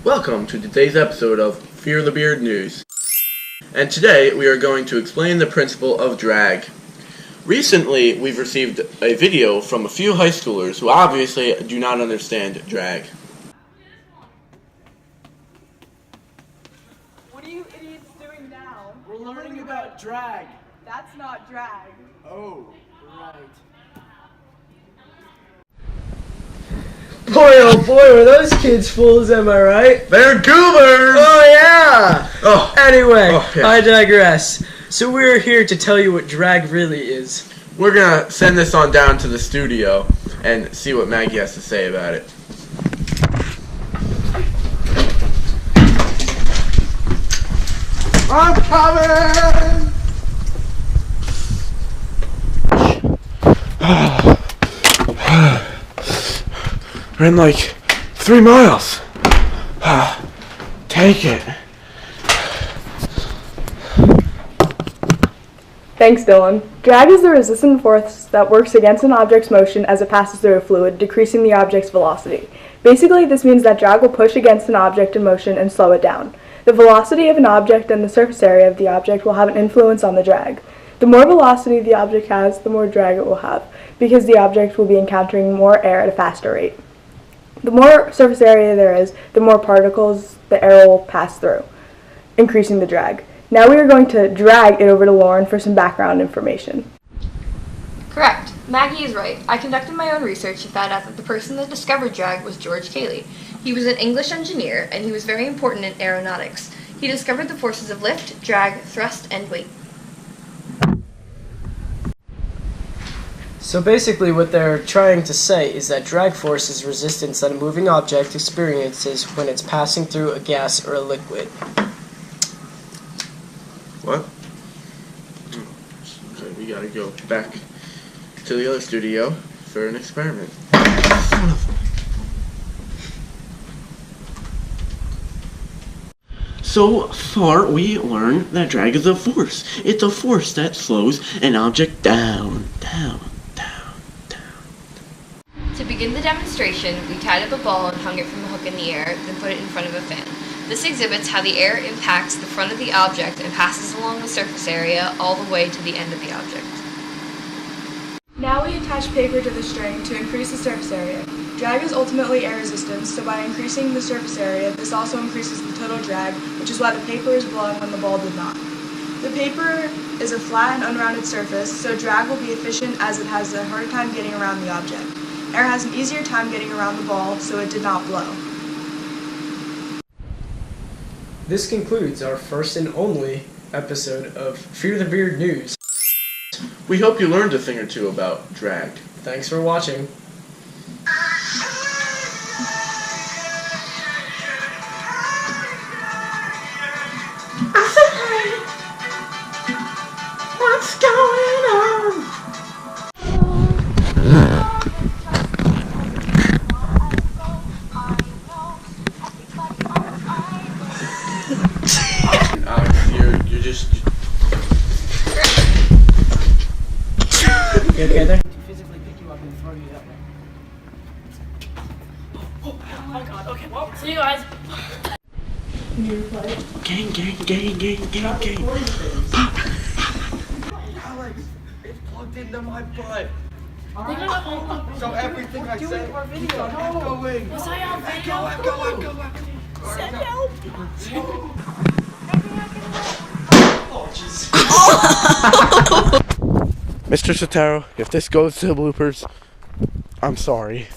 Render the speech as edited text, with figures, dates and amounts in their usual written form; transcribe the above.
Welcome to today's episode of Fear the Beard News. And today we are going to explain the principle of drag. Recently we've received a video from a few high schoolers who obviously do not understand drag. What are you idiots doing now? We're learning about drag. That's not drag. Oh, right. Boy, oh boy, were those kids fools, am I right? They're goobers! Oh yeah! Oh. Anyway, Yeah. I digress. So we're here to tell you what drag really is. We're gonna send this on down to the studio and see what Maggie has to say about it. I'm coming! Ran like 3 miles. Take it. Thanks, Dylan. Drag is the resistant force that works against an object's motion as it passes through a fluid, decreasing the object's velocity. Basically, this means that drag will push against an object in motion and slow it down. The velocity of an object and the surface area of the object will have an influence on the drag. The more velocity the object has, the more drag it will have, because the object will be encountering more air at a faster rate. The more surface area there is, the more particles the air will pass through, increasing the drag. Now we are going to drag it over to Lauren for some background information. Correct. Maggie is right. I conducted my own research and found out that the person that discovered drag was George Cayley. He was an English engineer, and he was very important in aeronautics. He discovered the forces of lift, drag, thrust, and weight. So basically what they're trying to say is that drag force is resistance that a moving object experiences when it's passing through a gas or a liquid. What? Okay, we gotta go back to the other studio for an experiment. So far, we learned that drag is a force. It's a force that slows an object down. To begin the demonstration, we tied up a ball and hung it from a hook in the air, then put it in front of a fan. This exhibits how the air impacts the front of the object and passes along the surface area all the way to the end of the object. Now we attach paper to the string to increase the surface area. Drag is ultimately air resistance, so by increasing the surface area, this also increases the total drag, which is why the paper is blowing when the ball did not. The paper is a flat and unrounded surface, so drag will be efficient as it has a hard time getting around the object. Air has an easier time getting around the ball, so it did not blow. This concludes our first and only episode of Fear the Beard News. We hope you learned a thing or two about drag. Thanks for watching. What's going on? You're just... You okay there? Physically pick you up and throw you that way. Oh my god, okay, well, see you guys. Gang. Alex, it's plugged into my butt. So everything I said, you got echoing. Was I on video? Echo. Send help. Oh, jeez. Mr. Sotero, if this goes to the bloopers, I'm sorry.